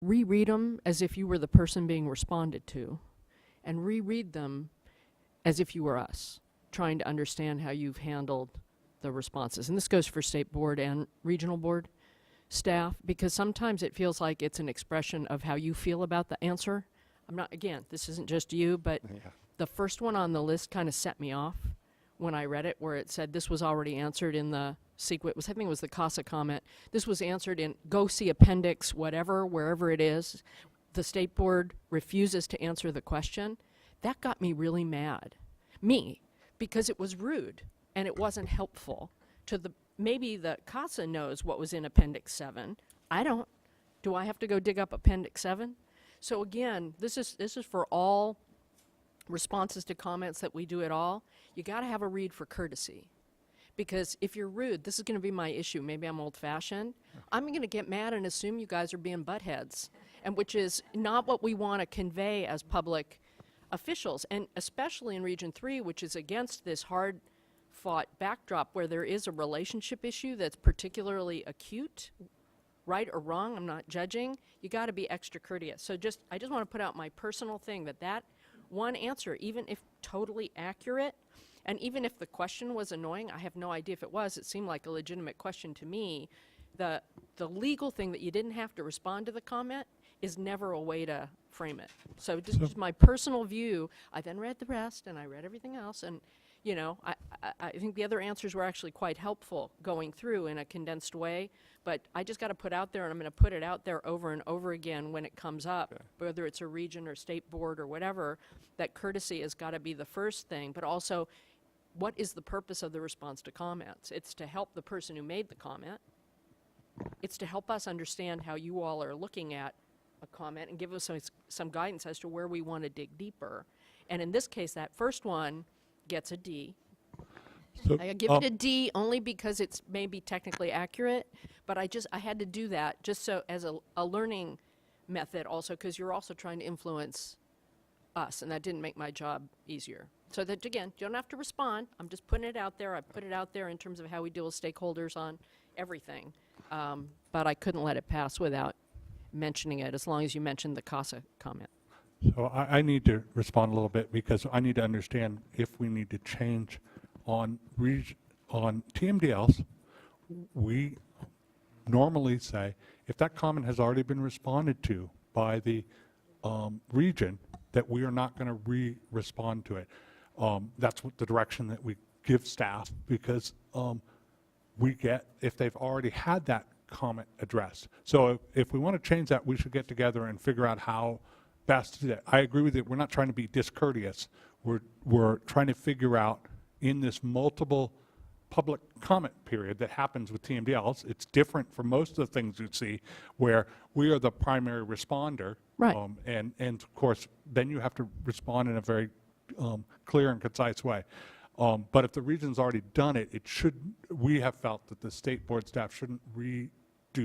reread them as if you were the person being responded to, and reread them as if you were us, trying to understand how you've handled the responses. And this goes for state board and regional board staff, because sometimes it feels like it's an expression of how you feel about the answer. I'm not, again, this isn't just you, but the first one on the list kind of set me off when I read it, where it said this was already answered in the sequence. I think it was the CASA comment. This was answered in go see appendix whatever, wherever it is. The state board refuses to answer the question. That got me really mad. Me, because it was rude and it wasn't helpful to the, maybe the CASA knows what was in appendix 7. I don't. Do I have to go dig up appendix 7? So again, this is for all responses to comments that we do at all. You got to have a read for courtesy, because if you're rude, this is going to be my issue. Maybe I'm old-fashioned. I'm going to get mad and assume you guys are being buttheads, and which is not what we want to convey as public officials, and especially in Region 3, which is against this hard-fought backdrop where there is a relationship issue that's particularly acute. Right or wrong, I'm not judging. You got to be extra courteous. So I just want to put out my personal thing that one answer, even if totally accurate, and even if the question was annoying, I have no idea if it was. It seemed like a legitimate question to me. The legal thing that you didn't have to respond to the comment is never a way to frame it. So just my personal view. I then read the rest, and I read everything else, and you know, I think the other answers were actually quite helpful going through in a condensed way, but I just got to put out there, and I'm going to put it out there over and over again when it comes up, whether it's a region or state board or whatever, that courtesy has got to be the first thing, but also what is the purpose of the response to comments? It's to help the person who made the comment. It's to help us understand how you all are looking at a comment and give us some guidance as to where we want to dig deeper. And in this case, that first one gets a D. So, I give it a D only because it's maybe technically accurate, but I had to do that just so as a learning method also, because you're also trying to influence us, and that didn't make my job easier. So that, again, you don't have to respond. I'm just putting it out there. I put it out there in terms of how we deal with stakeholders on everything. But I couldn't let it pass without mentioning it, as long as you mentioned the CASA comment. So I need to respond a little bit, because I need to understand if we need to change on TMDLs. We normally say if that comment has already been responded to by the region, that we are not going to respond to it. That's what the direction that we give staff, because we get, if they've already had that comment addressed. So if we want to change that, we should get together and figure out how best to do that. I agree with you. We're not trying to be discourteous. We're trying to figure out, in this multiple public comment period that happens with TMDLs, it's different from most of the things you see where we are the primary responder. Right. And of course, then you have to respond in a very clear and concise way. But if the region's already done it, we have felt that the state board staff shouldn't redo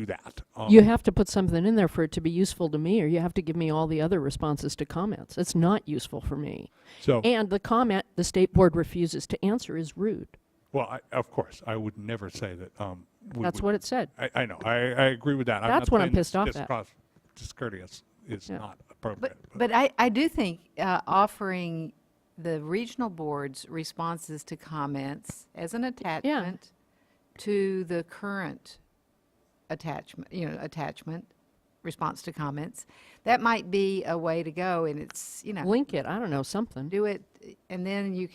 that. You have to put something in there for it to be useful to me, or you have to give me all the other responses to comments. It's not useful for me. And the comment the state board refuses to answer is rude. Well, of course, I would never say that. That's what it said. I know. I agree with that. That's what I'm pissed off at. Discourteous is not appropriate. But I do think offering the regional board's responses to comments as an attachment to the current attachment, response to comments, that might be a way to go, and it's, Link it, I don't know, something. do it, and then you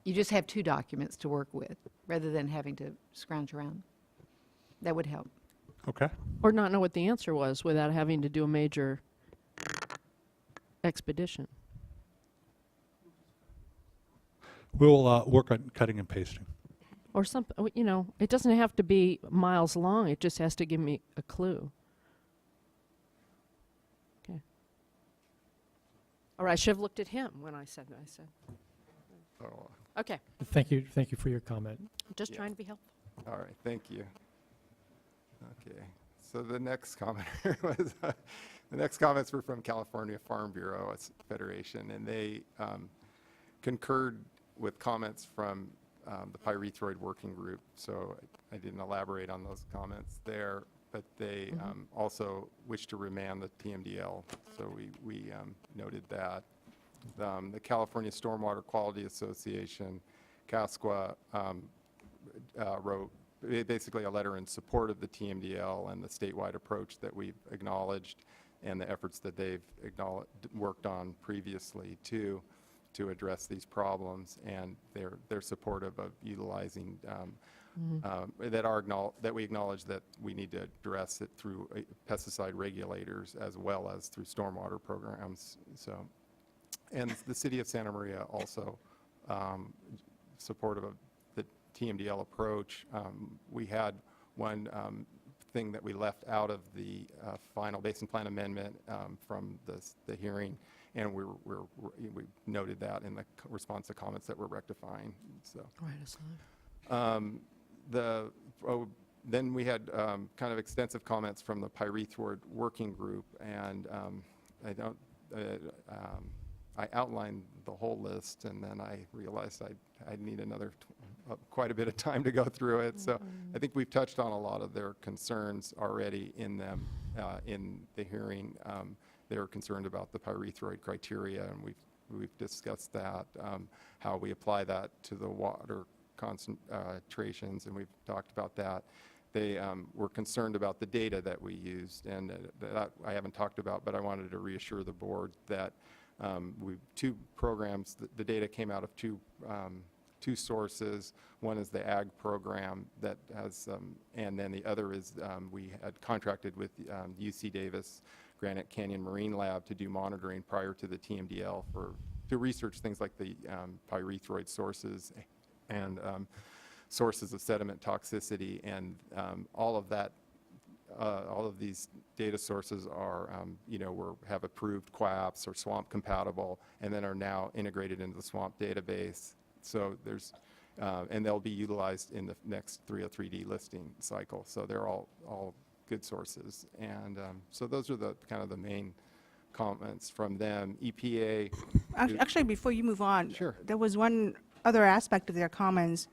just have two documents to work with, rather than having to scrounge around. That would help. Okay. Or not know what the answer was without having to do a major expedition. We'll work on cutting and pasting. Or something, it doesn't have to be miles long. It just has to give me a clue. Okay. All right, I should have looked at him when I said what I said. Oh, Okay, Thank you for your comment. just trying to be helpful. all right, thank you. Okay, so the next commenter was, the next comments were from California Farm Bureau Federation, and they concurred with comments from the pyrethroid working group, so I didn't elaborate on those comments there. but they also wish to remand the TMDL, so we noted that. The California Stormwater Quality Association, CASQA, wrote basically a letter in support of the TMDL and the statewide approach that we've acknowledged and the efforts that they've worked on previously to address these problems, and they're supportive of utilizing that we acknowledge that we need to address it through pesticide regulators as well as through stormwater programs. So, and the city of Santa Maria also supportive of the TMDL approach. We had one thing that we left out of the final basin plan amendment from the hearing, and we noted that in the response to comments that we're rectifying. So, then we had kind of extensive comments from the pyrethroid working group, and I outlined the whole list, and then I realized I'd need another quite a bit of time to go through it. So I think we've touched on a lot of their concerns already in them in the hearing. They were concerned about the pyrethroid criteria, and we've discussed that, how we apply that to the water concentrations, and we've talked about that. They were concerned about the data that we used, and that I haven't talked about, but I wanted to reassure the board that two programs, the data came out of two sources. One is the ag program that has, and then the other is we had contracted with UC Davis Granite Canyon Marine Lab to do monitoring prior to the TMDL to research things like the pyrethroid sources and sources of sediment toxicity, and all of that. All of these data sources are, have approved QAPs or swamp compatible, and then are now integrated into the swamp database. So there's, and they'll be utilized in the next 303D listing cycle. So they're all good sources, and so those are the kind of the main comments from them. EPA. Actually, before you move on, Sure. There was one other aspect of their comments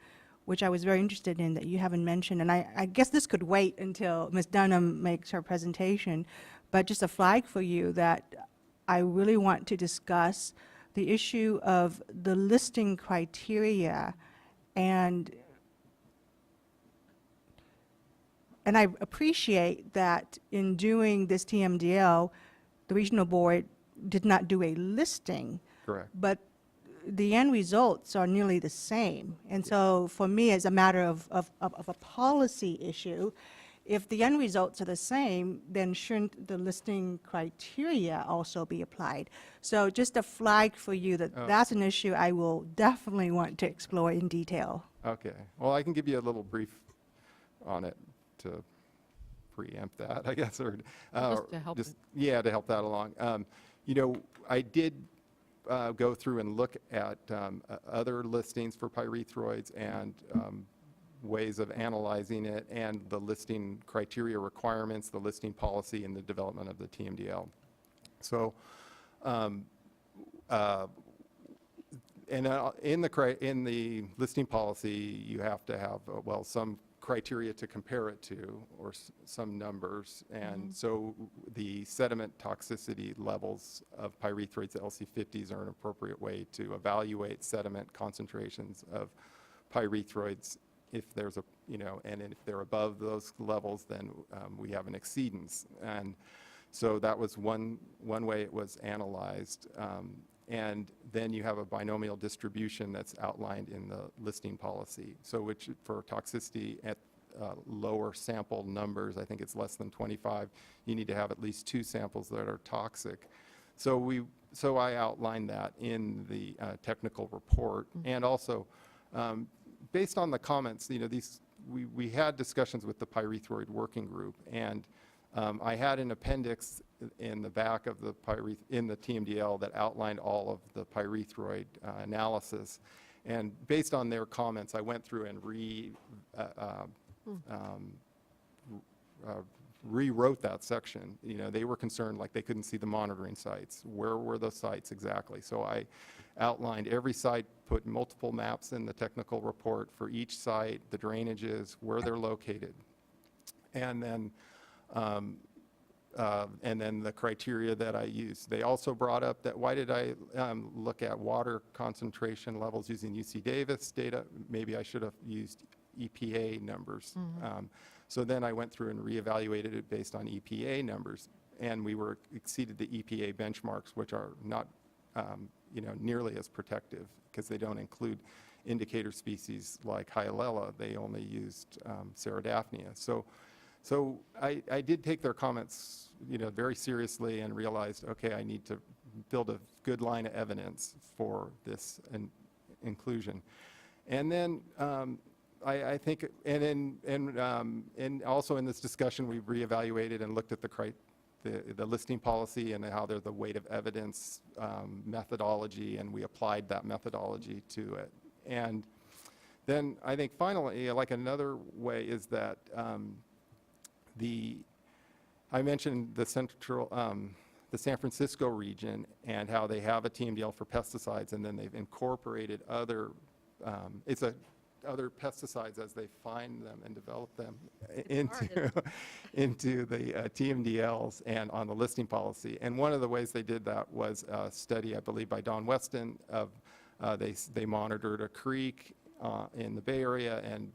which I was very interested in that you haven't mentioned, and I guess this could wait until Ms. Dunham makes her presentation, but just a flag for you that I really want to discuss the issue of the listing criteria, and I appreciate that in doing this TMDL, the regional board did not do a listing. Correct. But the end results are nearly the same. And so for me, as a matter of a policy issue, if the end results are the same, then shouldn't the listing criteria also be applied? So just a flag for you that that's an issue I will definitely want to explore in detail. Okay. Well, I can give you a little brief on it to preempt that, I guess, or Just to help it. yeah, to help that along. I did go through and look at other listings for pyrethroids and ways of analyzing it, and the listing criteria requirements, the listing policy, and the development of the TMDL. So, in the listing policy, you have to have some criteria to compare it to, or some numbers, and so the sediment toxicity levels of pyrethroids, the LC50s, are an appropriate way to evaluate sediment concentrations of pyrethroids. If there's and if they're above those levels, then we have an exceedance, and so that was one way it was analyzed. And then you have a binomial distribution that's outlined in the listing policy. So which for toxicity at lower sample numbers, I think it's less than 25, you need to have at least 2 samples that are toxic. So I outlined that in the technical report, and also based on the comments, we had discussions with the pyrethroid working group, and I had an appendix in the back of the TMDL that outlined all of the pyrethroid analysis. And based on their comments, I went through and rewrote that section. They were concerned, like, they couldn't see the monitoring sites. Where were the sites exactly? So I outlined every site, put multiple maps in the technical report for each site, the drainages, where they're located. And then And then the criteria that I used. They also brought up that why did I look at water concentration levels using UC Davis data? Maybe I should have used EPA numbers. So then I went through and reevaluated it based on EPA numbers, and we were exceeded the EPA benchmarks, which are not nearly as protective because they don't include indicator species like Hyalella. They only used Cerodaphnia. So I did take their comments, very seriously and realized, okay, I need to build a good line of evidence for this inclusion. And then I think, and also in this discussion, we've reevaluated and looked at the listing policy and how there's the weight of evidence methodology, and we applied that methodology to it. And then I think finally, like another way is that I mentioned the San Francisco region and how they have a TMDL for pesticides, and then they've incorporated other pesticides as they find them and develop them into the TMDLs and on the listing policy. And one of the ways they did that was a study, I believe, by Don Weston of they monitored a creek in the Bay Area and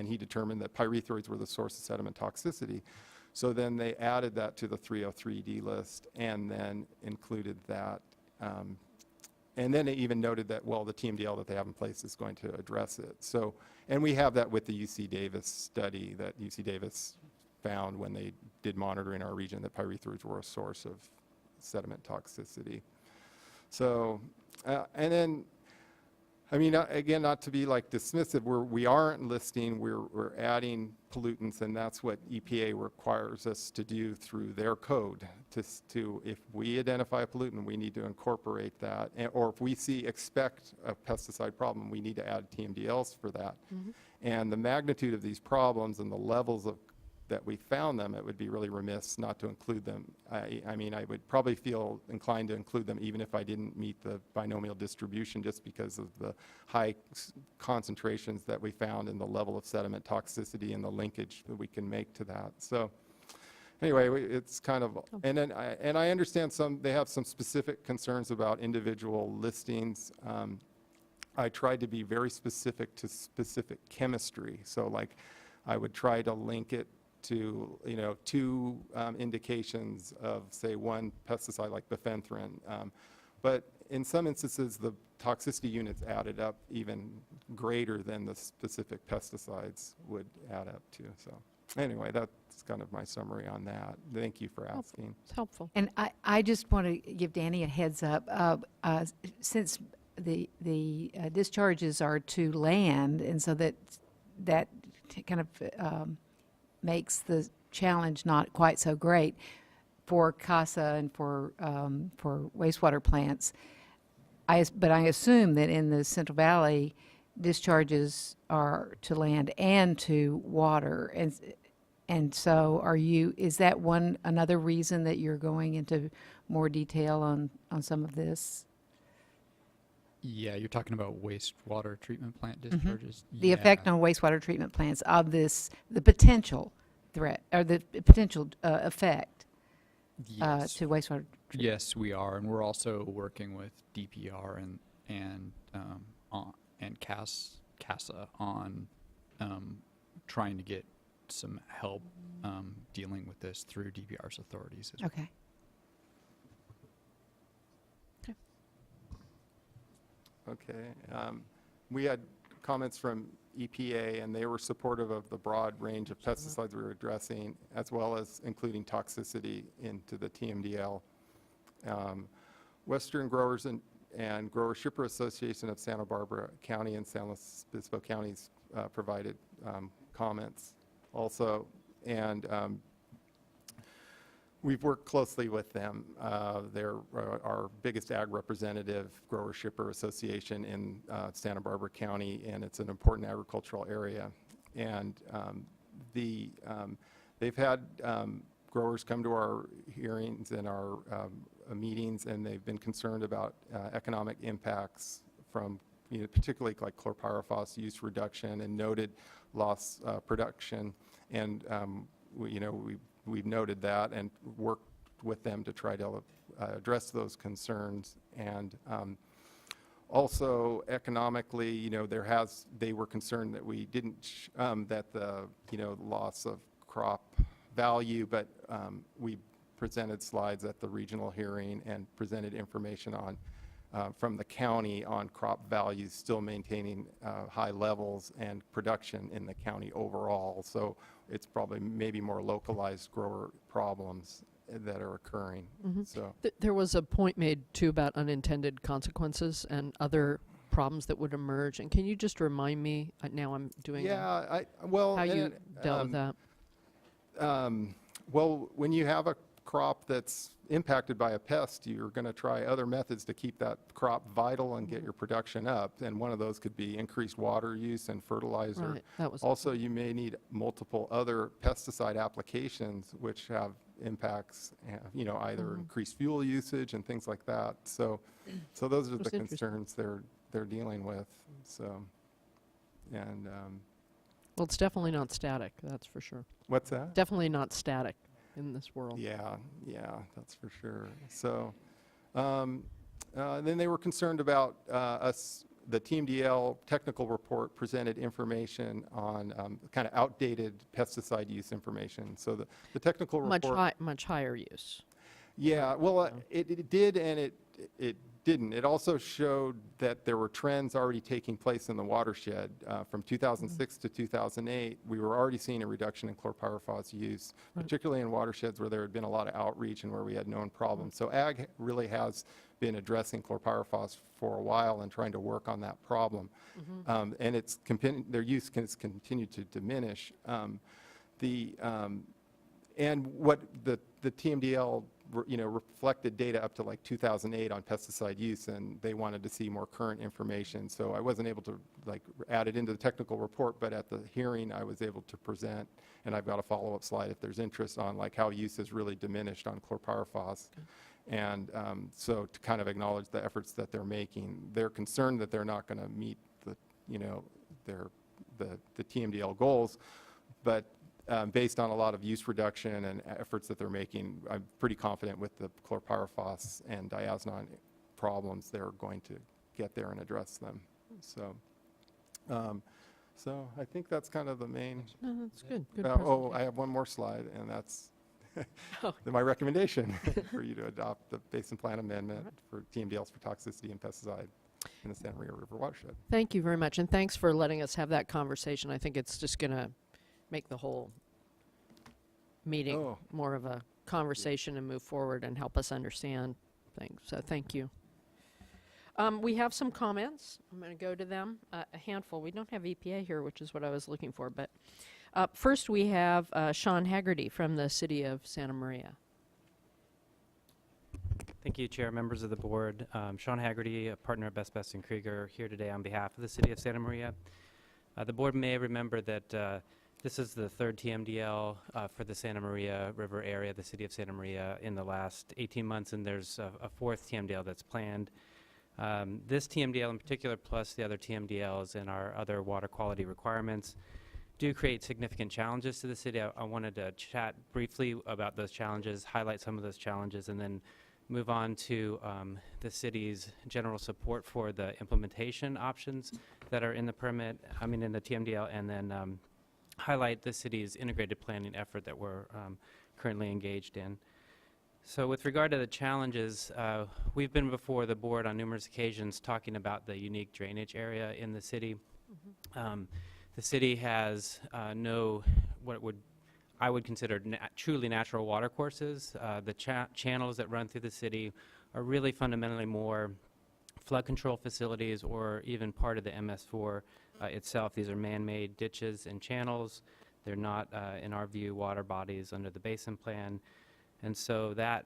he determined that pyrethroids were the source of sediment toxicity. So then they added that to the 303D list and then included that. And then they even noted that, well, the TMDL that they have in place is going to address it. So, and we have that with the UC Davis study that UC Davis found when they did monitor in our region that pyrethroids were a source of sediment toxicity. So, and then, I mean, again, not to be like dismissive, we aren't listing, we're adding pollutants, and that's what EPA requires us to do through their code. If we identify a pollutant, we need to incorporate that, or if we expect a pesticide problem, we need to add TMDLs for that. And the magnitude of these problems and the levels that we found them, it would be really remiss not to include them. I mean, I would probably feel inclined to include them even if I didn't meet the binomial distribution, just because of the high concentrations that we found and the level of sediment toxicity and the linkage that we can make to that. So anyway, it's kind of, and then I understand they have some specific concerns about individual listings. I tried to be very specific to specific chemistry. So like I would try to link it to, two indications of, say, one pesticide like bifenthrin. But in some instances, the toxicity units added up even greater than the specific pesticides would add up to. So anyway, that's kind of my summary on that. Thank you for asking. It's helpful. And I just want to give Danny a heads up. Since the discharges are to land, and so that kind of makes the challenge not quite so great for CASA and for wastewater plants. But I assume that in the Central Valley, discharges are to land and to water, and so is that another reason that you're going into more detail on some of this? Yeah, you're talking about wastewater treatment plant discharges? The Yeah. effect on wastewater treatment plants of the potential threat, or the potential effect Yes. to wastewater treatment. Yes, we are, and we're also working with DPR and CASA on trying to get some help dealing with this through DPR's authorities as well. Okay. Okay. We had comments from EPA, and they were supportive of the broad range of pesticides we were addressing, as well as including toxicity into the TMDL. Western Growers and Grower Shipper Association of Santa Barbara County and San Luis Obispo counties provided comments also, and we've worked closely with them. They're our biggest ag representative, Grower Shipper Association in Santa Barbara County, and it's an important agricultural area. And they've had growers come to our hearings and our meetings, and they've been concerned about economic impacts from, particularly like chlorpyrifos use reduction and noted loss production. And we've noted that and worked with them to try to address those concerns. And also economically, they were concerned that we didn't, that the, loss of crop value, but we presented slides at the regional hearing and presented information on, from the county on crop values still maintaining high levels and production in the county overall. So it's probably maybe more localized grower problems that are occurring. So There was a point made too about unintended consequences and other problems that would emerge. And can you just remind me, now I'm doing yeah, well, how you and, dealt with that? Well, when you have a crop that's impacted by a pest, you're going to try other methods to keep that crop vital and get your production up. And one of those could be increased water use and fertilizer. Right, that was Also, you may need multiple other pesticide applications which have impacts, either increased fuel usage and things like that. So those are the That's interesting. concerns they're dealing with. So, and Well, it's definitely not static, that's for sure. what's that? Definitely not static in this world. Yeah, that's for sure. So, then they were concerned about the TMDL technical report presented information on kind of outdated pesticide use information. So the technical report. Much higher use. Yeah, well, it did and it didn't. It also showed that there were trends already taking place in the watershed. From 2006 to 2008, we were already seeing a reduction in chlorpyrifos use, particularly in watersheds where there had been a lot of outreach and where we had known problems. So ag really has been addressing chlorpyrifos for a while and trying to work on that problem. And their use has continued to diminish. And what the TMDL reflected data up to like 2008 on pesticide use, and they wanted to see more current information. So I wasn't able to add it into the technical report, but at the hearing I was able to present, and I've got a follow-up slide if there's interest on how use has really diminished on chlorpyrifos. And so to kind of acknowledge the efforts that they're making, they're concerned that they're not going to meet the TMDL goals, but based on a lot of use reduction and efforts that they're making, I'm pretty confident with the chlorpyrifos and diazinon problems, they're going to get there and address them. So, so I think that's kind of the main. No, that's good. Good I have one more slide, and that's my recommendation for you to adopt the Basin Plan Amendment for TMDLs for toxicity and pesticide in the Santa Maria River watershed. Thank you very much, and thanks for letting us have that conversation. I think it's just going to make the whole meeting more of a conversation and move forward and help us understand things. So thank you. We have some comments. I'm going to go to them. A handful. We don't have EPA here, which is what I was looking for. But first we have Sean Haggerty from the City of Santa Maria. Thank you, Chair, members of the board. Sean Haggerty, a partner at Best Best & Krieger, here today on behalf of the City of Santa Maria. The board may remember that this is the third TMDL for the Santa Maria River area, the City of Santa Maria, in the last 18 months, and there's a fourth TMDL that's planned. This TMDL in particular, plus the other TMDLs and our other water quality requirements, do create significant challenges to the city. I wanted to chat briefly about those challenges, highlight some of those challenges, and then move on to the city's general support for the implementation options that are in the permit, in the TMDL, and then highlight the city's integrated planning effort that we're currently engaged in. So with regard to the challenges, we've been before the board on numerous occasions talking about the unique drainage area in the city. The city has I would consider truly natural water courses. The channels that run through the city are really fundamentally more flood control facilities or even part of the MS4 itself. These are man-made ditches and channels. They're not, in our view, water bodies under the Basin Plan. And so that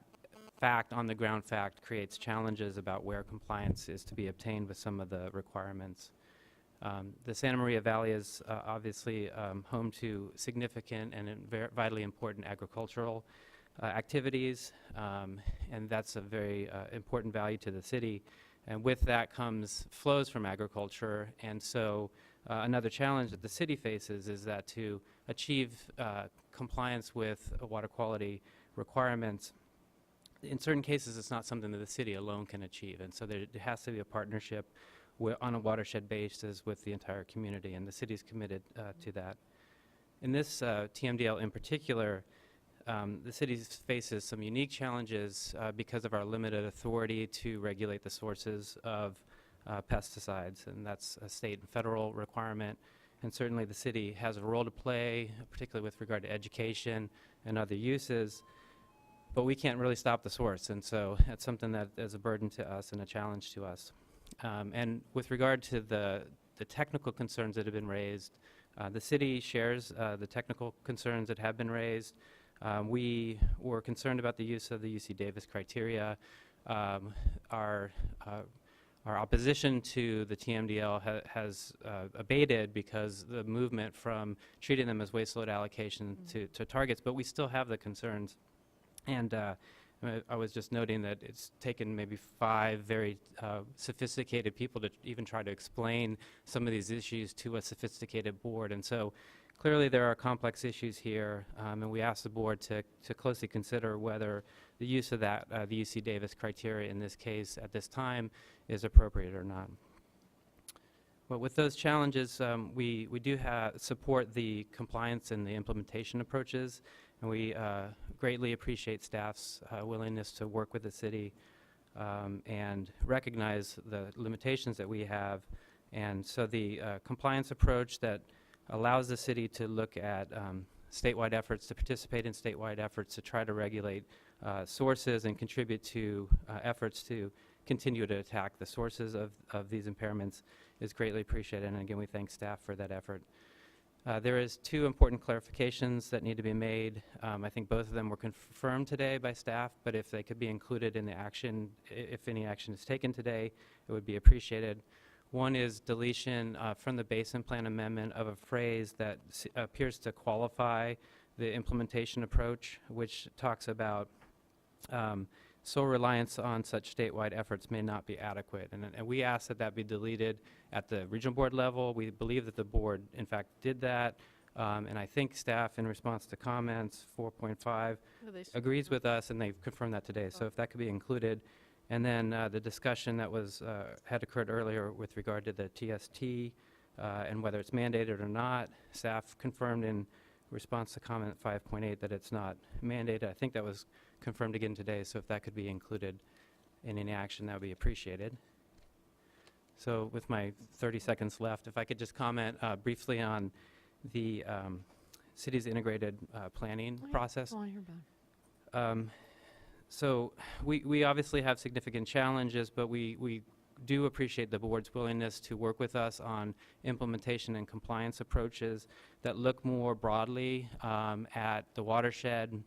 fact, on-the-ground fact, creates challenges about where compliance is to be obtained with some of the requirements. The Santa Maria Valley is obviously home to significant and vitally important agricultural activities, and that's a very important value to the city. And with that comes flows from agriculture, and so another challenge that the city faces is that to achieve compliance with water quality requirements, in certain cases, it's not something that the city alone can achieve. And so there has to be a partnership on a watershed basis with the entire community, and the city's committed to that. In this TMDL in particular, the city faces some unique challenges because of our limited authority to regulate the sources of pesticides, and that's a state and federal requirement. And certainly the city has a role to play, particularly with regard to education and other uses, but we can't really stop the source, and so that's something that is a burden to us and a challenge to us. And with regard to the technical concerns that have been raised, the city shares the technical concerns that have been raised. We were concerned about the use of the UC Davis criteria. Our opposition to the TMDL has abated because the movement from treating them as waste load allocation to targets, but we still have the concerns. And I was just noting that it's taken maybe 5 very sophisticated people to even try to explain some of these issues to a sophisticated board. And so clearly there are complex issues here, and we asked the board to closely consider whether the use of that, the UC Davis criteria in this case at this time, is appropriate or not. But with those challenges, we do support the compliance and the implementation approaches, and we greatly appreciate staff's willingness to work with the city and recognize the limitations that we have. And so the compliance approach that allows the city to look at statewide efforts, to participate in statewide efforts to try to regulate sources and contribute to efforts to continue to attack the sources of these impairments is greatly appreciated. And again, we thank staff for that effort. There is 2 important clarifications that need to be made. I think both of them were confirmed today by staff, but if they could be included in the action, if any action is taken today, it would be appreciated. One is deletion from the Basin Plan Amendment of a phrase that appears to qualify the implementation approach, which talks about sole reliance on such statewide efforts may not be adequate. And we ask that that be deleted at the regional board level. We believe that the board, in fact, did that. And I think staff, in response to comments 4.5, agrees with us, and they've confirmed that today. So if that could be included. And then the discussion that was had occurred earlier with regard to the TST and whether it's mandated or not, staff confirmed in response to comment 5.8 that it's not mandated. I think that was confirmed again today, so if that could be included in any action, that would be appreciated. So with my 30 seconds left, if I could just comment briefly on the city's integrated planning process. Oh, I hear about it. So we obviously have significant challenges, but we do appreciate the board's willingness to work with us on implementation and compliance approaches that look more broadly at the watershed,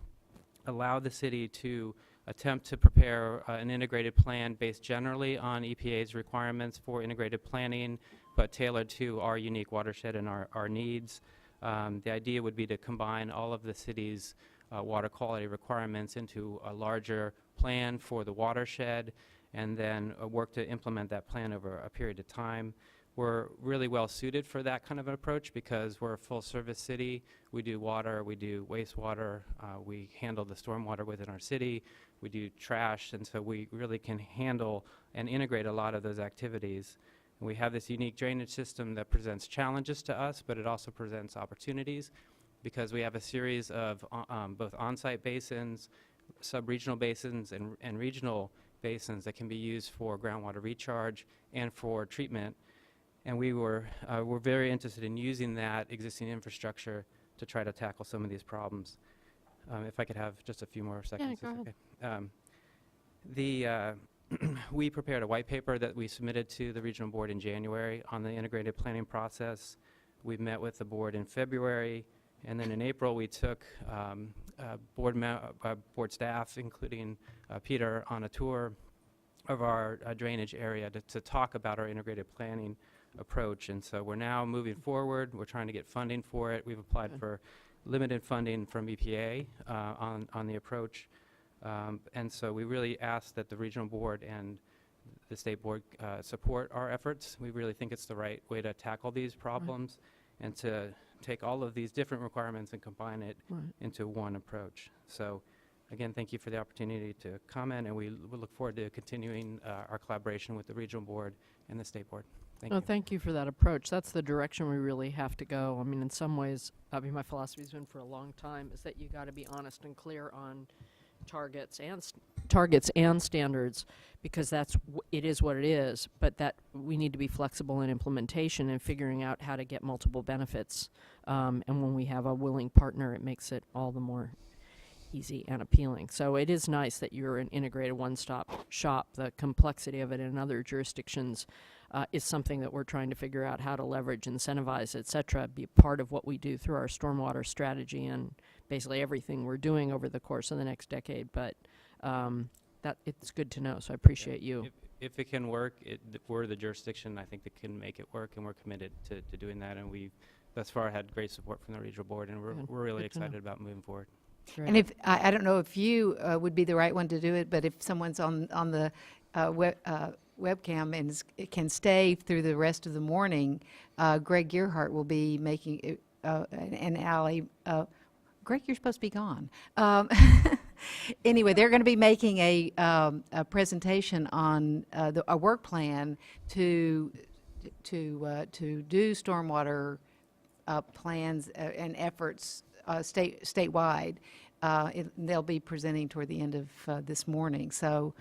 allow the city to attempt to prepare an integrated plan based generally on EPA's requirements for integrated planning, but tailored to our unique watershed and our needs. The idea would be to combine all of the city's water quality requirements into a larger plan for the watershed, and then work to implement that plan over a period of time. We're really well suited for that kind of an approach because we're a full service city. We do water, we do wastewater, we handle the stormwater within our city, we do trash, and so we really can handle and integrate a lot of those activities. And we have this unique drainage system that presents challenges to us, but it also presents opportunities because we have a series of both on-site basins, sub-regional basins, and regional basins that can be used for groundwater recharge and for treatment. And we're very interested in using that existing infrastructure to try to tackle some of these problems. If I could have just a few more seconds. Yeah, go ahead. Okay. We prepared a white paper that we submitted to the regional board in January on the integrated planning process. We met with the board in February, and then in April we took board staff, including Peter, on a tour of our drainage area to talk about our integrated planning approach. And so we're now moving forward. We're trying to get funding for it. We've applied for limited funding from EPA on the approach. And so we really ask that the regional board and the state board support our efforts. We really think it's the right way to tackle these problems and to take all of these different requirements and combine it Right. into one approach. So again, thank you for the opportunity to comment, and we look forward to continuing our collaboration with the regional board and the state board. Thank you. Thank you for that approach. That's the direction we really have to go. I mean, in some ways, I mean, my philosophy's been for a long time is that you got to be honest and clear on targets and standards, because it is what it is. But that we need to be flexible in implementation and figuring out how to get multiple benefits. And when we have a willing partner, it makes it all the more easy and appealing. So it is nice that you're an integrated one-stop shop. The complexity of it in other jurisdictions is something that we're trying to figure out how to leverage, incentivize, et cetera, be part of what we do through our stormwater strategy and basically everything we're doing over the course of the next decade. But that it's good to know, so I appreciate you. If it can work, we're the jurisdiction, I think, that can make it work, and we're committed to doing that. And we've thus far had great support from the regional board, and we're really Good to know. excited about moving forward. Great. And if, I don't know if you would be the right one to do it, but if someone's on the webcam and can stay through the rest of the morning, Greg Gearhart will be making an alley. Greg, you're supposed to be gone. Anyway, they're going to be making a presentation on a work plan to do stormwater plans and efforts statewide. They'll be presenting toward the end of this morning. So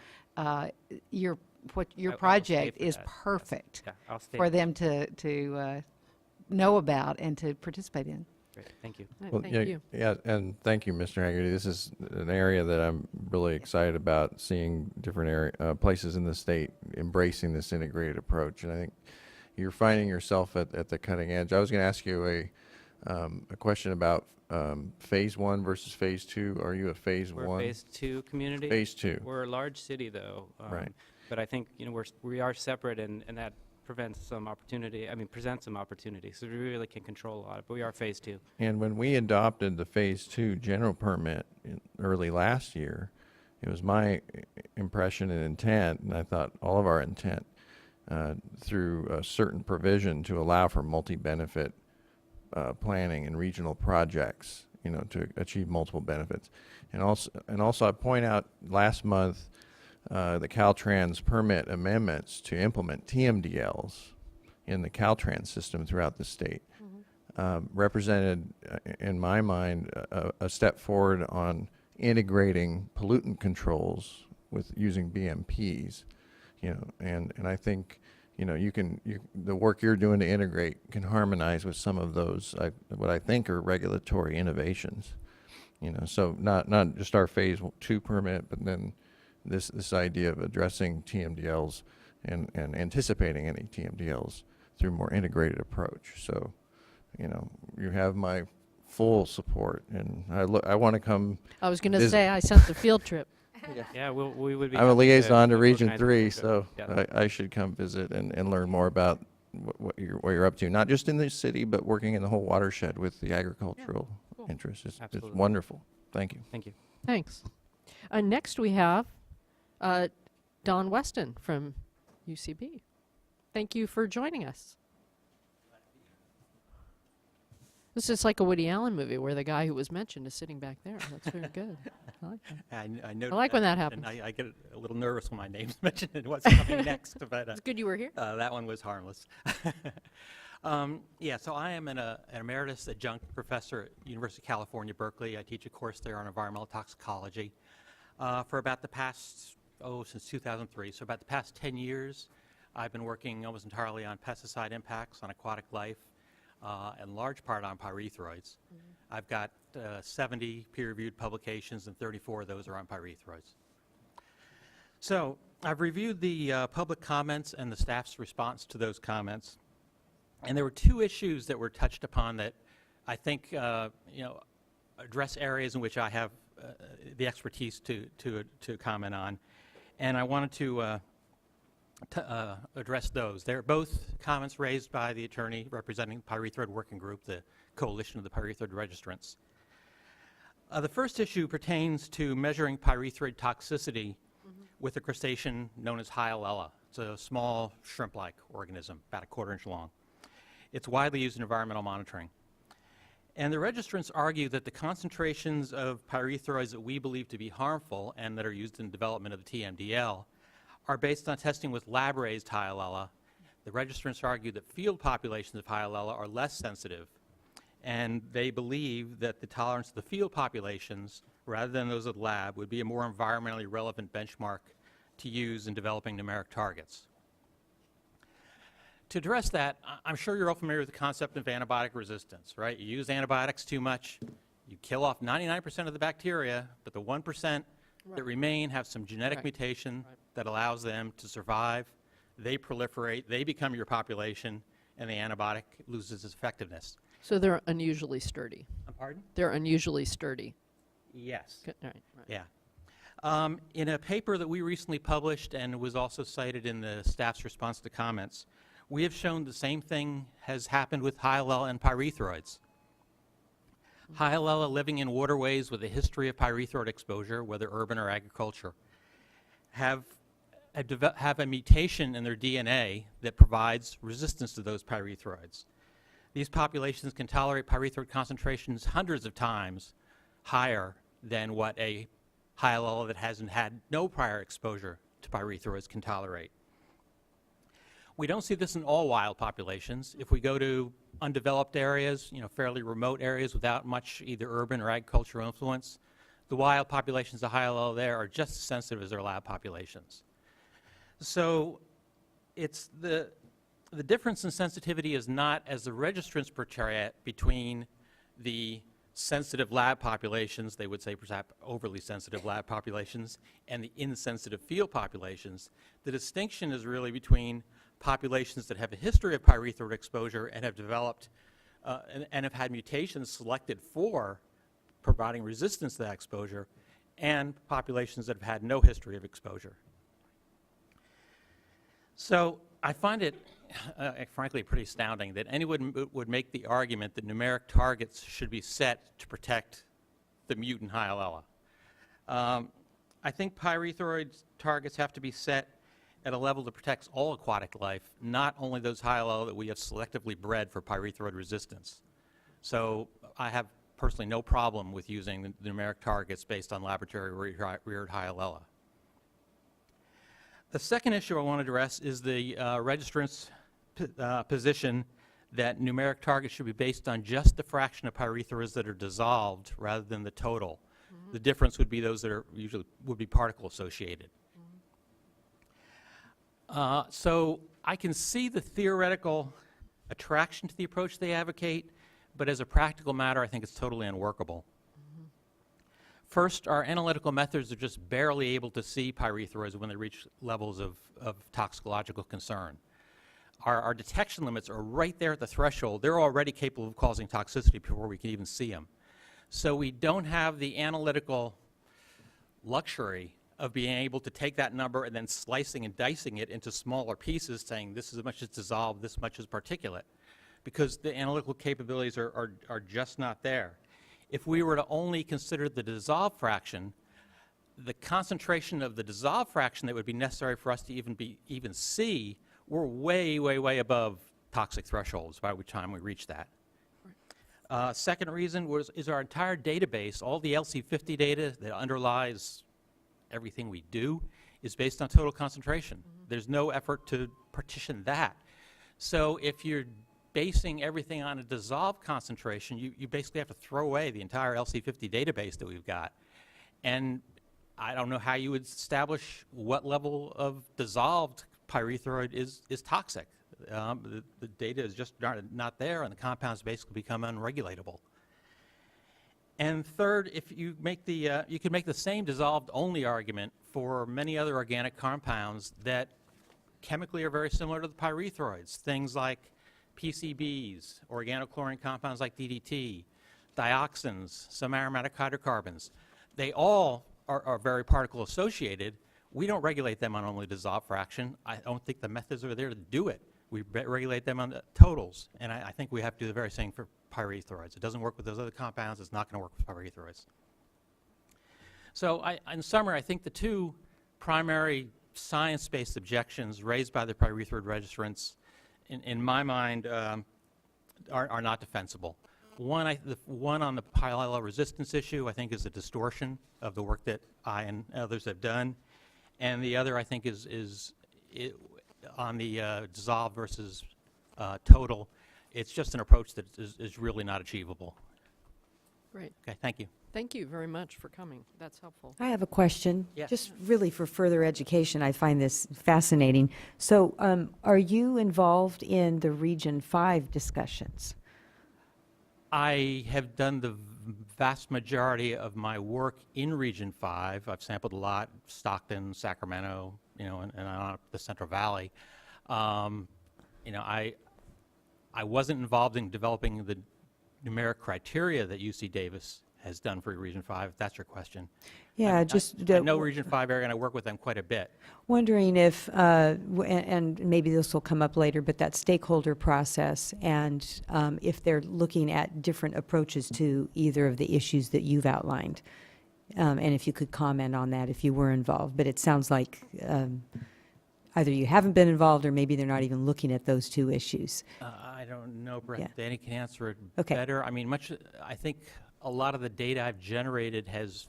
your I'll project stay for is that. perfect Yeah, I'll stay. for them to know about and to participate in. Great, thank you. Right, Well, thank yeah, you. Yeah, and thank you, Mr. Haggerty. This is an area that I'm really excited about, seeing different places in the state embracing this integrated approach. And I think you're finding yourself at the cutting edge. I was going to ask you a question about phase 1 versus phase 2. Are you a phase We're 1? a phase 2 community. Phase 2. We're a large city, though. Right. But I think, we are separate, and that presents some opportunity. So we really can control a lot. But we are phase 2. And when we adopted the phase 2 general permit early last year, it was my impression and intent, and I thought all of our intent, through a certain provision to allow for multi-benefit planning and regional projects, to achieve multiple benefits. And also I point out last month, the Caltrans permit amendments to implement TMDLs in the Caltrans system throughout the state represented, in my mind, a step forward on integrating pollutant controls with using BMPs, and I think, the work you're doing to integrate can harmonize with some of those, what I think are regulatory innovations, so not just our phase 2 permit, but then this idea of addressing TMDLs and anticipating any TMDLs through a more integrated approach. So, you have my full support, and I want to come. I was going to This- say I sent the field trip. Yeah, we would be. I'm a happy liaison to organize Region a 3, trip. so Yeah. I should come visit and learn more about what you're up to, not just in this city, but working in the whole watershed with the agricultural cool. interests. It's Absolutely. wonderful. Thank you. Thank you. Thanks. Next we have Don Weston from UCB. Thank you for joining us. This is like a Woody Allen movie where the guy who was mentioned is sitting back there. That's very good. I like that. I noticed I like when that and happens. I get a little nervous when my name's mentioned and what's coming next, but It's good you were here. that one was harmless. Yeah, so I am an emeritus adjunct professor at University of California, Berkeley. I teach a course there on environmental toxicology for about the past, since 2003. So about the past 10 years, I've been working almost entirely on pesticide impacts on aquatic life, in large part on pyrethroids. I've got 70 peer-reviewed publications, and 34 of those are on pyrethroids. So I've reviewed the public comments and the staff's response to those comments, and there were two issues that were touched upon that I think address areas in which I have the expertise to comment on, and I wanted to address those. They're both comments raised by the attorney representing Pyrethroid Working Group, the coalition of the pyrethroid registrants. The first issue pertains to measuring pyrethroid toxicity with a crustacean known as Hyalella. It's a small shrimp-like organism, about a 1/4 inch long. It's widely used in environmental monitoring. And the registrants argue that the concentrations of pyrethroids that we believe to be harmful and that are used in development of the TMDL are based on testing with lab-raised Hyalella. The registrants argue that field populations of Hyalella are less sensitive, and they believe that the tolerance of the field populations, rather than those of the lab, would be a more environmentally relevant benchmark to use in developing numeric targets. To address that, I'm sure you're all familiar with the concept of antibiotic resistance, right? You use antibiotics too much, you kill off 99% of the bacteria, but the 1% that remain have some genetic Right. mutation that allows them to survive. They proliferate, they become your population, and the antibiotic loses its effectiveness. So they're unusually sturdy. Pardon? They're unusually sturdy. Yes. All right. Yeah. In a paper that we recently published and was also cited in the staff's response to comments, we have shown the same thing has happened with Hyalella and pyrethroids. Hyalella living in waterways with a history of pyrethroid exposure, whether urban or agriculture, have a mutation in their DNA that provides resistance to those pyrethroids. These populations can tolerate pyrethroid concentrations hundreds of times higher than what a Hyalella that hasn't had no prior exposure to pyrethroids can tolerate. We don't see this in all wild populations. If we go to undeveloped areas, fairly remote areas without much either urban or agricultural influence, the wild populations of Hyalella there are just as sensitive as their lab populations. So it's the difference in sensitivity is not, as the registrants portray it, between the sensitive lab populations, they would say perhaps overly sensitive lab populations, and the insensitive field populations. The distinction is really between populations that have a history of pyrethroid exposure and have developed and have had mutations selected for providing resistance to that exposure, and populations that have had no history of exposure. So I find it, frankly, pretty astounding that anyone would make the argument that numeric targets should be set to protect the mutant Hyalella. I think pyrethroid targets have to be set at a level that protects all aquatic life, not only those Hyalella that we have selectively bred for pyrethroid resistance. So I have personally no problem with using the numeric targets based on laboratory reared Hyalella. The second issue I want to address is the registrant's position that numeric targets should be based on just the fraction of pyrethroids that are dissolved rather than the total. Mm-hmm. The difference would be those that are usually would be particle associated. So I can see the theoretical attraction to the approach they advocate, but as a practical matter, I think it's totally unworkable. Mm-hmm. First, our analytical methods are just barely able to see pyrethroids when they reach levels of toxicological concern. Our detection limits are right there at the threshold. They're already capable of causing toxicity before we can even see them. So we don't have the analytical luxury of being able to take that number and then slicing and dicing it into smaller pieces, saying this is as much as dissolved, this much as particulate, because the analytical capabilities are just not there. If we were to only consider the dissolved fraction, the concentration of the dissolved fraction that would be necessary for us to even see, we're way, way, way above toxic thresholds by the time we reach that. Second reason is our entire database, all the LC50 data that underlies everything we do is based on total concentration. Mm-hmm. There's no effort to partition that. So if you're basing everything on a dissolved concentration, you basically have to throw away the entire LC50 database that we've got. And I don't know how you would establish what level of dissolved pyrethroid is toxic. The data is just not there, and the compounds basically become unregulatable. And third, if you make you can make the same dissolved only argument for many other organic compounds that chemically are very similar to the pyrethroids, things like PCBs, organochlorine compounds like DDT, dioxins, some aromatic hydrocarbons. They all are very particle associated. We don't regulate them on only dissolved fraction. I don't think the methods are there to do it. We regulate them on the totals, and I think we have to do the very same for pyrethroids. It doesn't work with those other compounds. It's not going to work with pyrethroids. So in summary, I think the two primary science-based objections raised by the pyrethroid registrants, in my mind, are not defensible. The one on the pile resistance issue, I think, is a distortion of the work that I and others have done. And the other, I think, is on the dissolve versus total. It's just an approach that is really not achievable. Great. Okay, thank you. Thank you very much for coming. That's helpful. I have a question. Yes. Just really for further education, I find this fascinating. So are you involved in the Region 5 discussions? I have done the vast majority of my work in Region 5. I've sampled a lot, Stockton, Sacramento, and on up the Central Valley. I wasn't involved in developing the numeric criteria that UC Davis has done for Region 5, if that's your question. Yeah, I know Region 5 area, and I work with them quite a bit. wondering if, and maybe this will come up later, but that stakeholder process, and if they're looking at different approaches to either of the issues that you've outlined. And if you could comment on that if you were involved. But it sounds like either you haven't been involved or maybe they're not even looking at those two issues. I don't know, Brett. Yeah. Danny can answer it Okay. better. I mean, I think a lot of the data I've generated has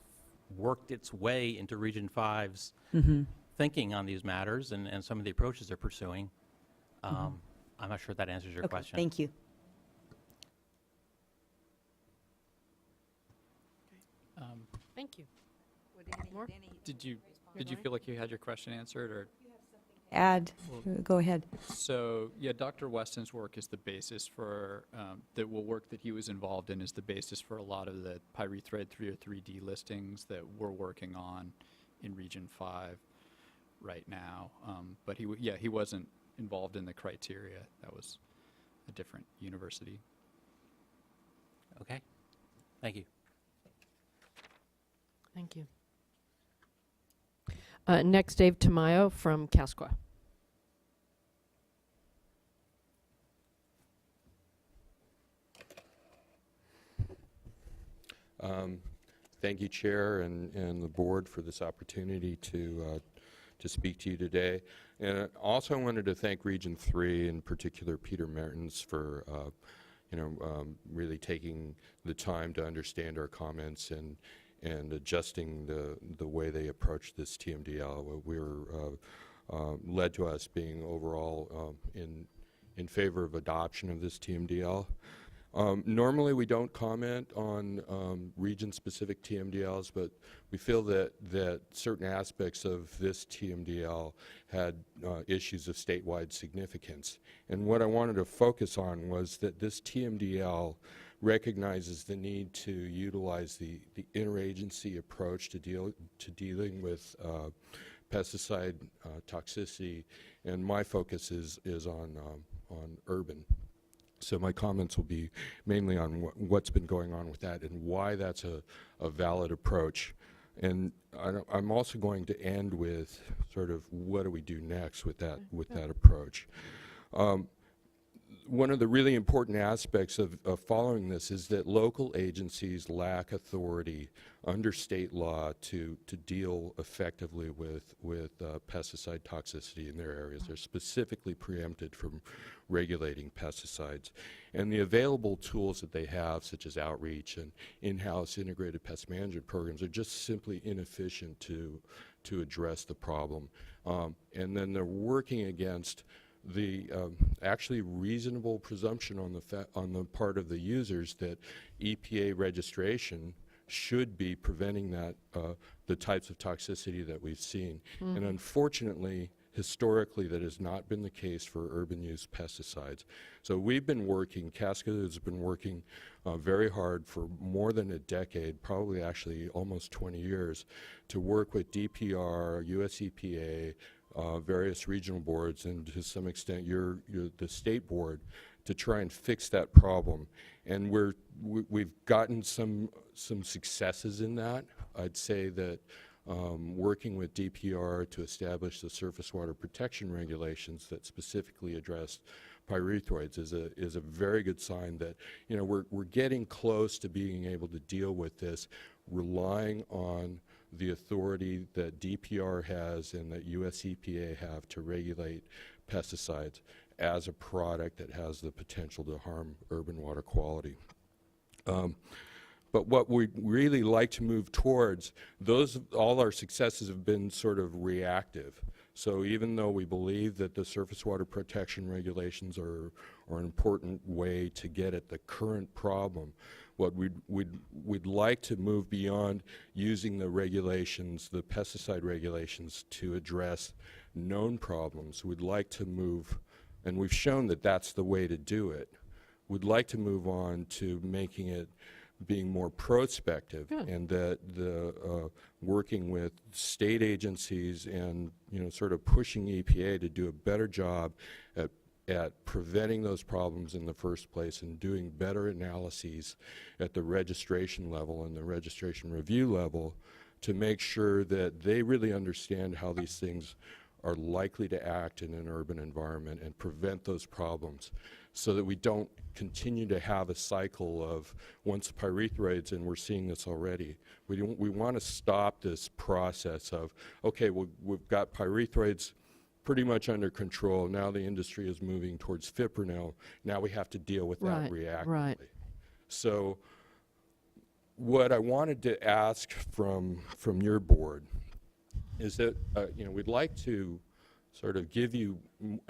worked its way into Region 5's thinking on these matters and some of the approaches they're pursuing. I'm not sure if that answers your Okay, question. thank you. Thank you. More? Did you feel like you had your question answered, or? Add, go ahead. So, yeah, Dr. Weston's work is the basis for, work that he was involved in is the basis for a lot of the pyrethroid 303D listings that we're working on in Region 5 right now. But he wasn't involved in the criteria. That was a different university. Okay. Thank you. Thank you. Next, Dave Tamayo from Casqua. Thank you, Chair, and the board for this opportunity to speak to you today. And also I wanted to thank Region 3, in particular Peter Mertens, for really taking the time to understand our comments and adjusting the way they approach this TMDL. We were led to us being overall in favor of adoption of this TMDL. Normally we don't comment on region-specific TMDLs, but we feel that certain aspects of this TMDL had issues of statewide significance. And what I wanted to focus on was that this TMDL recognizes the need to utilize the interagency approach to dealing with pesticide toxicity, and my focus is on urban. So my comments will be mainly on what's been going on with that and why that's a valid approach. And I'm also going to end with sort of what do we do next with that approach. One of the really important aspects of following this is that local agencies lack authority under state law to deal effectively with pesticide toxicity in their areas. They're specifically preempted from regulating pesticides. And the available tools that they have, such as outreach and in-house integrated pest management programs, are just simply inefficient to address the problem. And then they're working against the actually reasonable presumption on the part of the users that EPA registration should be preventing the types of toxicity that we've seen. And unfortunately, historically, that has not been the case for urban use pesticides. So we've been working, Casca has been working very hard for more than a decade, probably actually almost 20 years, to work with DPR, US EPA, various regional boards, and to some extent the state board, to try and fix that problem. And we've gotten some successes in that. I'd say that working with DPR to establish the surface water protection regulations that specifically address pyrethroids is a very good sign that we're getting close to being able to deal with this, relying on the authority that DPR has and that US EPA have to regulate pesticides as a product that has the potential to harm urban water quality. But what we really like to move towards, all our successes have been sort of reactive. So even though we believe that the surface water protection regulations are an important way to get at the current problem, what we'd like to move beyond using the regulations, the pesticide regulations, to address known problems. We'd like to move, and we've shown that that's the way to do it. We'd like to move on to making it being more prospective, and that working with state agencies and sort of pushing EPA to do a better job at preventing those problems in the first place and doing better analyses at the registration level and the registration review level to make sure that they really understand how these things are likely to act in an urban environment and prevent those problems, so that we don't continue to have a cycle of once pyrethroids, and we're seeing this already. We want to stop this process of, okay, we've got pyrethroids pretty much under control. Now the industry is moving towards fipronil. Now we have to deal with that reactively. Right. So what I wanted to ask from your board is that we'd like to sort of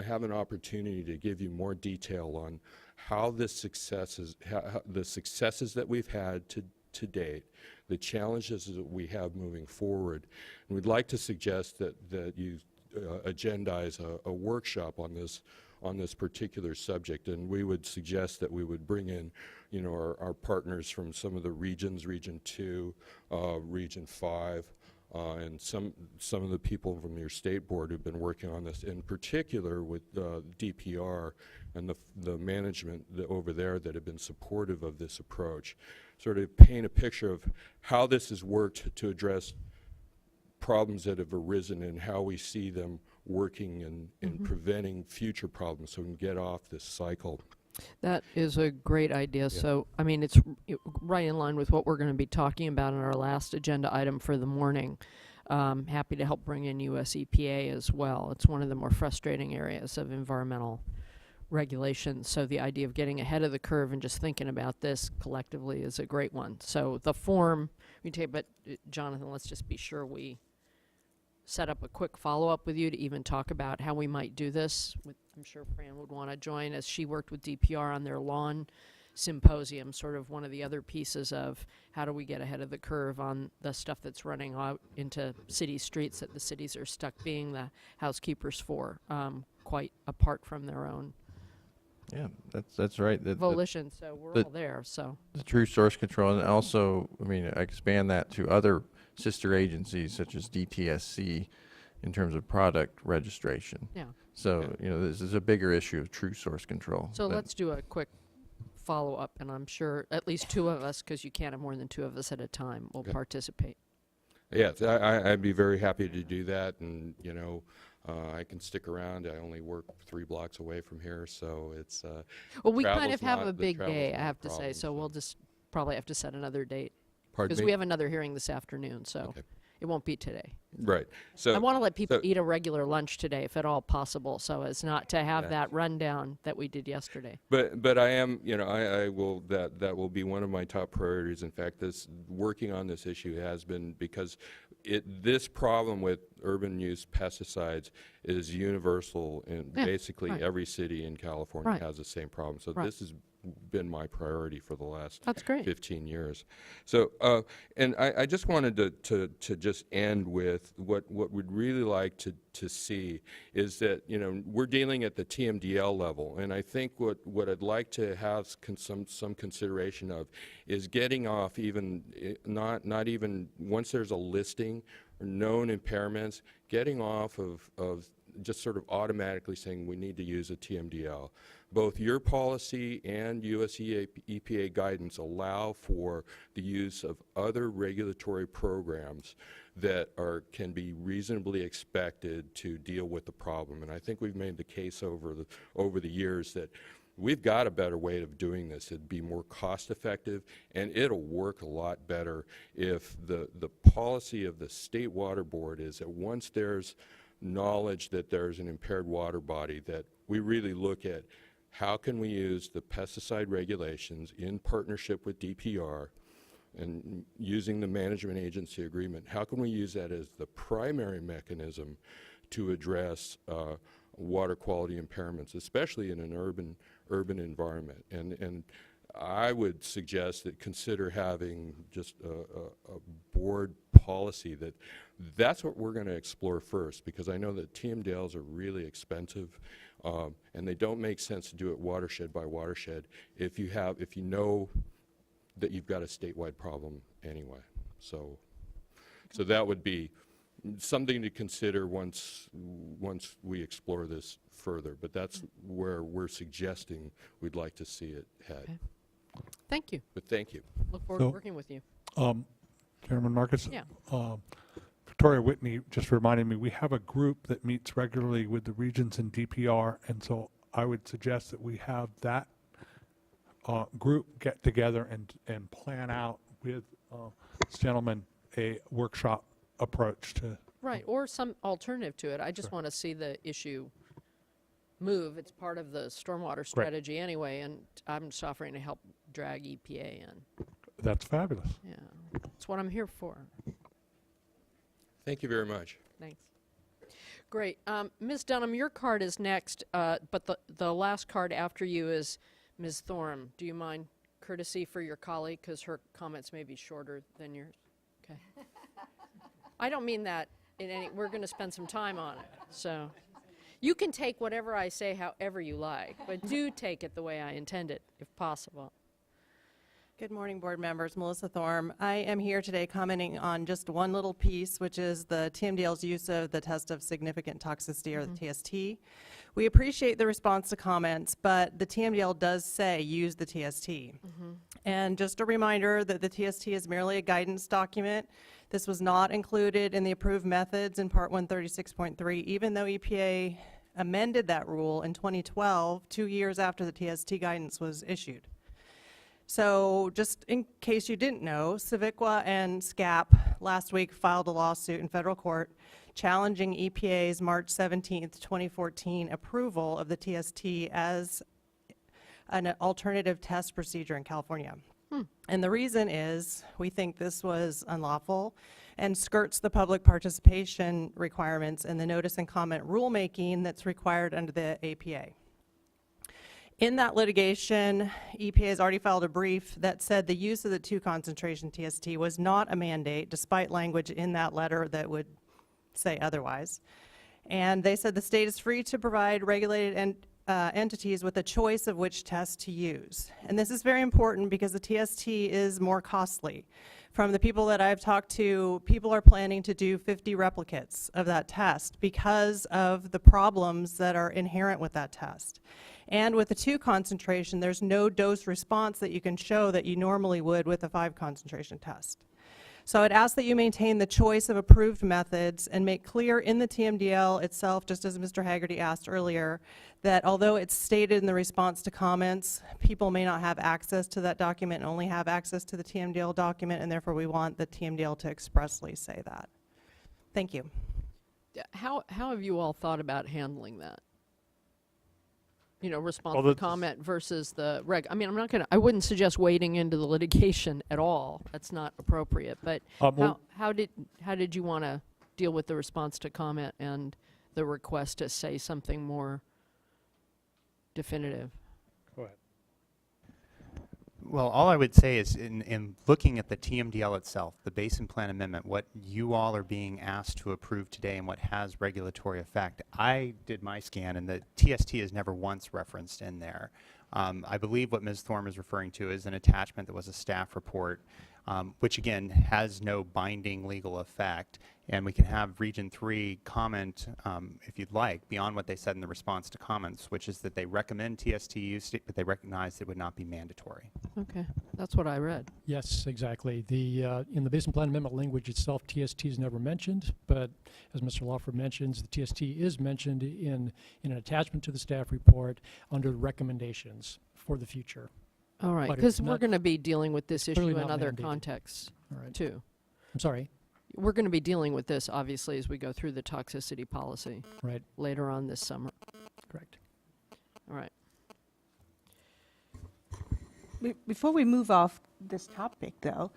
have an opportunity to give you more detail on how the successes that we've had to date, the challenges that we have moving forward. And we'd like to suggest that you agendize a workshop on this particular subject, and we would suggest that we would bring in our partners from some of the regions, Region 2, Region 5, and some of the people from your state board who've been working on this, in particular with DPR and the management over there that have been supportive of this approach, sort of paint a picture of how this has worked to address problems that have arisen and how we see them working in preventing future problems so we can get off this cycle. That is a great idea. So, I mean, it's right in line with what we're going to be talking about in our last agenda item for the morning. Happy to help bring in US EPA as well. It's one of the more frustrating areas of environmental regulation. So the idea of getting ahead of the curve and just thinking about this collectively is a great one. So the form, but Jonathan, let's just be sure we set up a quick follow-up with you to even talk about how we might do this. I'm sure Fran would want to join, as she worked with DPR on their lawn symposium, sort of one of the other pieces of how do we get ahead of the curve on the stuff that's running out into city streets that the cities are stuck being the housekeepers for, quite apart from their own Yeah, that's right. volition. So we're all there. So the true source control, and also, I mean, I expand that to other sister agencies such as DTSC in terms of product registration. yeah. So, this is a bigger issue of true source control. So let's do a quick follow-up, and I'm sure at least two of us, because you can't have more than two of us at a time, will participate. Yes, I'd be very happy to do that, and I can stick around. I only work 3 blocks away from here, so it's Well, we kind travel's of have not- a the big travel's day, I not a have to say, problem, so we'll just probably have to set another date. Pardon Because me? we have another hearing this afternoon, so Okay. it won't be today. Right. So I want to let people so- eat a regular lunch today, if at all possible, so as not to have Yeah. that rundown that we did yesterday. But I am, I will, that will be one of my top priorities. In fact, working on this issue has been because this problem with urban use pesticides is universal in Yeah, basically right. every city in California Right. has the same problem. So Right. this has been my priority for the last That's great. 15 years. So, and I just wanted to just end with what we'd really like to see is that, we're dealing at the TMDL level, and I think what I'd like to have some consideration of is getting off even, not even, once there's a listing or known impairments, getting off of just sort of automatically saying we need to use a TMDL. Both your policy and US EPA guidance allow for the use of other regulatory programs that can be reasonably expected to deal with the problem. And I think we've made the case over the years that we've got a better way of doing this. It'd be more cost effective, and it'll work a lot better if the policy of the State Water Board is that once there's knowledge that there's an impaired water body, that we really look at how can we use the pesticide regulations in partnership with DPR and using the management agency agreement, how can we use that as the primary mechanism to address water quality impairments, especially in an urban environment? And I would suggest that consider having just a board policy that's what we're going to explore first, because I know that TMDLs are really expensive, and they don't make sense to do it watershed by watershed if you know that you've got a statewide problem anyway. So that would be something to consider once we explore this further, but that's where we're suggesting we'd like to see it head. Okay. Thank you. But thank you. Look forward to working with you. Chairman Marcus? Yeah. Victoria Whitney just reminded me, we have a group that meets regularly with the regions and DPR, and so I would suggest that we have that group get together and plan out with this gentleman a workshop approach to. Right, or some alternative to it. I just want to see the issue move. It's part of the stormwater strategy anyway, and I'm just offering to help drag EPA in. That's fabulous. Yeah, that's what I'm here for. Thank you very much. Thanks. Great. Ms. Dunham, your card is next, but the last card after you is Ms. Thorne. Do you mind courtesy for your colleague, because her comments may be shorter than yours? Okay. I don't mean that in any, we're going to spend some time on it, so. You can take whatever I say however you like, but do take it the way I intend it, if possible. Good morning, board members. Melissa Thorne. I am here today commenting on just one little piece, which is the TMDL's use of the test of significant toxicity, or the TST. We appreciate the response to comments, but the TMDL does say use the TST. And just a reminder that the TST is merely a guidance document. This was not included in the approved methods in Part 136.3, even though EPA amended that rule in 2012, 2 years after the TST guidance was issued. So just in case you didn't know, CIVICWA and SCAP last week filed a lawsuit in federal court challenging EPA's March 17th, 2014 approval of the TST as an alternative test procedure in California. And the reason is we think this was unlawful and skirts the public participation requirements and the notice and comment rulemaking that's required under the APA. In that litigation, EPA has already filed a brief that said the use of the 2 concentration TST was not a mandate, despite language in that letter that would say otherwise. And they said the state is free to provide regulated entities with a choice of which test to use. And this is very important because the TST is more costly. From the people that I've talked to, people are planning to do 50 replicates of that test because of the problems that are inherent with that test. And with the 2 concentration, there's no dose response that you can show that you normally would with a 5 concentration test. So I'd ask that you maintain the choice of approved methods and make clear in the TMDL itself, just as Mr. Haggerty asked earlier, that although it's stated in the response to comments, people may not have access to that document and only have access to the TMDL document, and therefore we want the TMDL to expressly say that. Thank you. How have you all thought about handling that? You know, response Well, to that's- comment versus the reg. I mean, I wouldn't suggest wading into the litigation at all. That's not appropriate. But well- how did you want to deal with the response to comment and the request to say something more definitive? Go ahead. Well, all I would say is in looking at the TMDL itself, the Basin Plan Amendment, what you all are being asked to approve today and what has regulatory effect, I did my scan and the TST is never once referenced in there. I believe what Ms. Thorne is referring to is an attachment that was a staff report, which again has no binding legal effect, and we can have Region 3 comment, if you'd like, beyond what they said in the response to comments, which is that they recommend TST use, but they recognize it would not be mandatory. Okay, that's what I read. Yes, exactly. In the Basin Plan Amendment language itself, TST is never mentioned, but as Mr. Lawford mentions, the TST is mentioned in an attachment to the staff report under recommendations for the future. All right, But it's because we're not- going to be dealing with this issue clearly in not other mandated. contexts All right. too. I'm sorry. We're going to be dealing with this, obviously, as we go through the toxicity policy Right. later on this summer. Correct. All right. Before we move off this topic, though,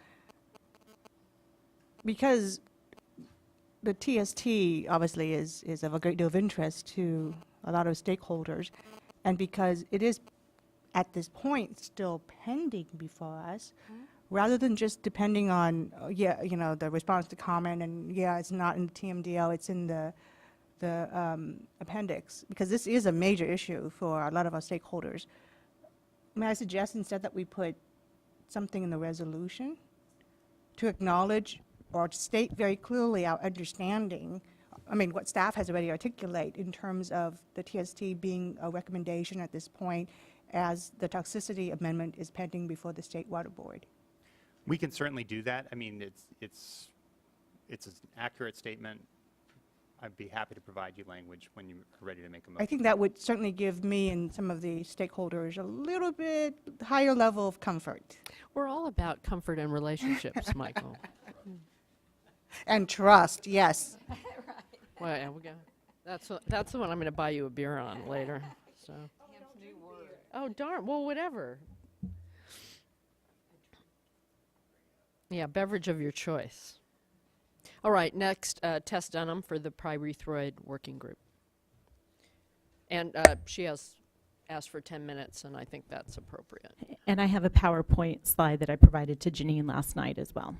because the TST obviously is of a great deal of interest to a lot of stakeholders, and because it is at this point still pending before us, rather than just depending on, the response to comment, and it's not in the TMDL, it's in the appendix, because this is a major issue for a lot of our stakeholders. May I suggest instead that we put something in the resolution to acknowledge or to state very clearly our understanding, what staff has already articulated in terms of the TST being a recommendation at this point as the toxicity amendment is pending before the State Water Board? We can certainly do that. I mean, it's an accurate statement. I'd be happy to provide you language when you're ready to make a motion. I think that would certainly give me and some of the stakeholders a little bit higher level of comfort. We're all about comfort and relationships, Michael. And trust, yes. Well, yeah, that's the one I'm going to buy you a beer on later. So. Oh, darn. Well, whatever. Yeah, beverage of your choice. All right, next, Tess Dunham for the pyrethroid working group. And she has asked for 10 minutes, and I think that's appropriate. And I have a PowerPoint slide that I provided to Janine last night as well.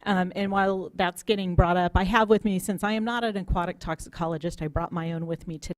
And while that's getting brought up, I have with me, since I am not an aquatic toxicologist, I brought my own with me today.